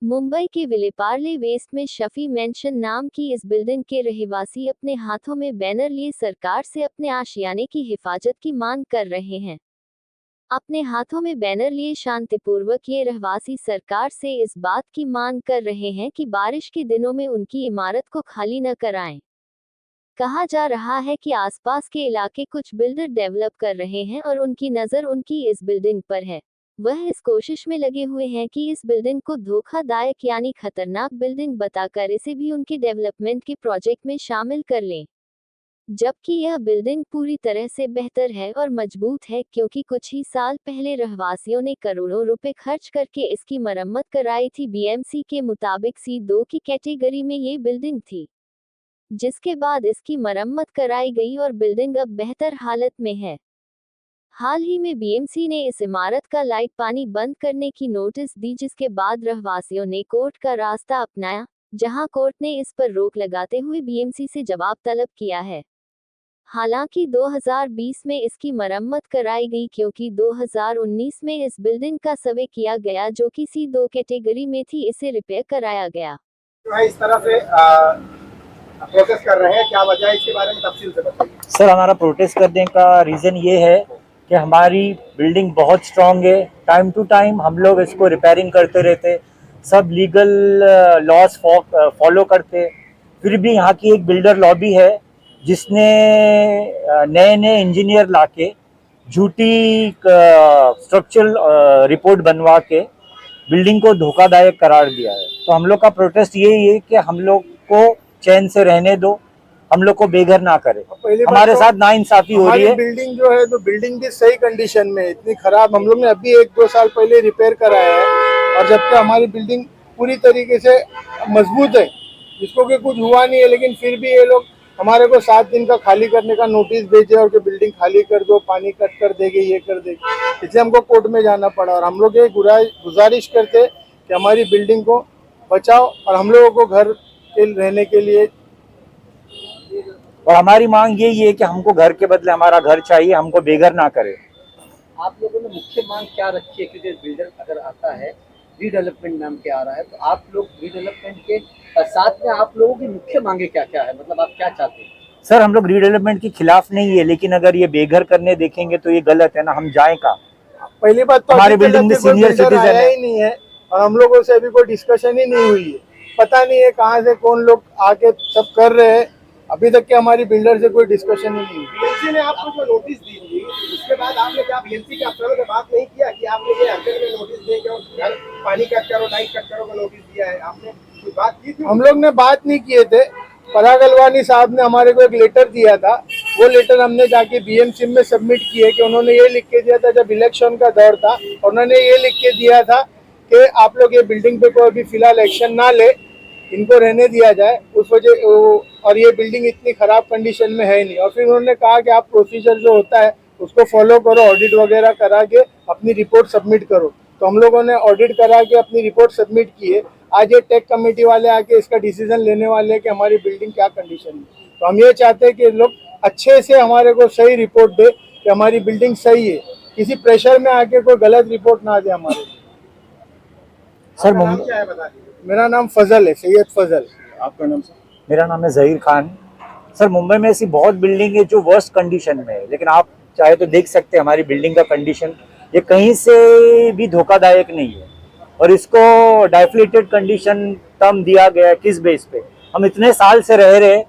मुंबई के विलेपार्ले वेस्ट में शफी मेंशन नाम की इस बिल्डिंग के रहवासी अपने हाथों में बैनर लिए सरकार से अपने आशियाने की हिफाजत की मांग कर रहे हैं। अपने हाथों में बैनर लिए शांतिपूर्वक ये रहवासी सरकार से इस बात की मांग कर रहे हैं कि बारिश के दिनों में उनकी इमारत को खाली न कराएं। कहा जा रहा है कि आसपास के इलाके कुछ बिल्डर डेवलप कर रहे हैं और उनकी नज़र उनकी इस बिल्डिंग पर है। वह इस कोशिश में लगे हुए हैं कि इस बिल्डिंग को धोखादायक यानी खतरनाक बिल्डिंग बताकर इसे भी उनके डेवलपमेंट के प्रोजेक्ट में शामिल कर लें। जबकि यह बिल्डिंग पूरी तरह से बेहतर है और मजबूत है, क्योंकि कुछ ही साल पहले रहवासियों ने करोड़ों रुपए खर्च करके इसकी मरम्मत कराई थी। बीएमसी के मुताबिक C2 की कैटेगरी में ये बिल्डिंग थी, जिसके बाद इसकी मरम्मत कराई गई और बिल्डिंग अब बेहतर हालत में है। हाल ही में बीएमसी ने इस इमारत का लाइट पानी बंद करने की नोटिस दी, जिसके बाद रहवासियों ने कोर्ट का रास्ता अपनाया, जहां कोर्ट ने इस पर रोक लगाते हुए बीएमसी से जवाब तलब किया है। हालांकि 2020 में इसकी मरम्मत कराई गई, क्योंकि 2019 में इस बिल्डिंग का सर्वे किया गया जो कि C2 कैटेगरी में थी, इसे रिपेयर कराया गया। इस तरह से प्रोटेस्ट कर रहे हैं, क्या वजह है, इसके बारे में तफसील से बताइए। सर, हमारा प्रोटेस्ट करने का रीज़न ये है कि हमारी बिल्डिंग बहुत स्ट्रांग है। टाइम टू टाइम हम लोग इसको रिपेयरिंग करते रहते, सब लीगल लॉज फॉलो करते। फिर भी यहाँ की एक बिल्डर लॉबी है जिसने नए नए इंजीनियर लाके झूठी स्ट्रक्चरल रिपोर्ट बनवा के बिल्डिंग को धोखादायक करार दिया है। तो हम लोग का प्रोटेस्ट यही है कि हम लोग को चैन से रहने दो, हम लोग को बेघर ना करे। हमारे साथ नाइंसाफी हो रही है। बिल्डिंग जो है तो बिल्डिंग भी सही कंडीशन में, इतनी खराब हम लोग ने अभी 1-2 साल पहले रिपेयर कराया है, और जबकि हमारी बिल्डिंग पूरी तरीके से मजबूत है, जिसको कि कुछ हुआ नहीं है, लेकिन फिर भी ये लोग हमारे को 7 दिन का खाली करने का नोटिस भेजे और कि बिल्डिंग खाली कर दो, पानी कट कर देंगे, ये कर देंगे। इसलिए हमको कोर्ट में जाना पड़ा, और हम लोग ये गुजारिश करते कि हमारी बिल्डिंग को बचाओ और हम लोगों को घर के रहने के लिए। और हमारी मांग यही है कि हमको घर के बदले हमारा घर चाहिए, हमको बेघर ना करे। आप लोगों ने मुख्य मांग क्या रखी है? क्योंकि बिल्डर अगर आता है रीडेवलपमेंट नाम के आ रहा है, तो आप लोग रीडेवलपमेंट के साथ में आप लोगों की मुख्य मांगे क्या क्या है, मतलब आप क्या चाहते हैं? सर, हम लोग रीडेवलपमेंट के खिलाफ नहीं है, लेकिन अगर ये बेघर करने देखेंगे तो ये गलत है ना। हम जाए कहाँ? पहली बात तो हमारे बिल्डिंग में सीनियर सिटीजन ही नहीं है, और हम लोगों से अभी कोई डिस्कशन ही नहीं हुई है। पता नहीं है कहाँ से कौन लोग आके सब कर रहे हैं। अभी तक के हमारी बिल्डर से कोई डिस्कशन ही नहीं हुई। बीएमसी ने आपको जो नोटिस दी थी, उसके बाद आपने क्या बीएमसी के अफसरों से बात नहीं किया कि आपने ये अर्जेंट में नोटिस देके और घर पानी कट करो, लाइट कट करो का नोटिस दिया है? आपने कोई बात की थी? हम लोग ने बात नहीं किए थे। पराग अलवानी साहब ने हमारे को एक लेटर दिया था, वो लेटर हमने जाके बीएमसी में सबमिट किए कि उन्होंने ये लिख के दिया था, जब इलेक्शन का दौर था उन्होंने ये लिख के दिया था कि आप लोग ये बिल्डिंग पे कोई अभी फिलहाल एक्शन ना ले, इनको रहने दिया जाए उस वजह, और ये बिल्डिंग इतनी खराब कंडीशन में है नहीं। और फिर उन्होंने कहा कि आप प्रोसीजर जो होता है उसको फॉलो करो, ऑडिट वगैरह करा के अपनी रिपोर्ट सबमिट करो। तो हम लोगों ने ऑडिट करा के अपनी रिपोर्ट सबमिट की है। आज ये टेक कमेटी वाले आके इसका डिसीजन लेने वाले हैं कि हमारी बिल्डिंग क्या कंडीशन में। तो हम ये चाहते हैं कि लोग अच्छे से हमारे को सही रिपोर्ट दे कि हमारी बिल्डिंग सही है, किसी प्रेशर में आके कोई गलत रिपोर्ट ना दे हमारे। सर, क्या है बता दीजिए। मेरा नाम फजल है, सैयद फजल। आपका नाम सर? मेरा नाम है जहीर खान। सर, मुंबई में ऐसी बहुत बिल्डिंग है जो वर्स्ट कंडीशन में है, लेकिन आप चाहे तो देख सकते हैं हमारी बिल्डिंग का कंडीशन, ये कहीं से भी धोखादायक नहीं है। और इसको डाइफ्लेटेड कंडीशन टर्म दिया गया है किस बेस पे? हम इतने साल से रह रहे,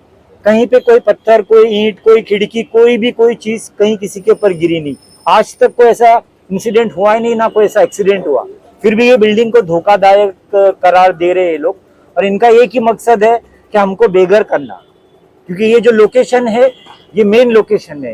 कहीं पे कोई पत्थर, कोई ईंट, कोई खिड़की, कोई चीज़ कहीं किसी के ऊपर गिरी नहीं। आज तक कोई ऐसा इंसिडेंट हुआ ही नहीं, ना कोई ऐसा एक्सीडेंट हुआ। फिर भी ये बिल्डिंग को धोखादायक करार दे रहे हैं लोग, और इनका एक ही मकसद है कि हमको बेघर करना, क्योंकि ये जो लोकेशन है ये मेन लोकेशन है।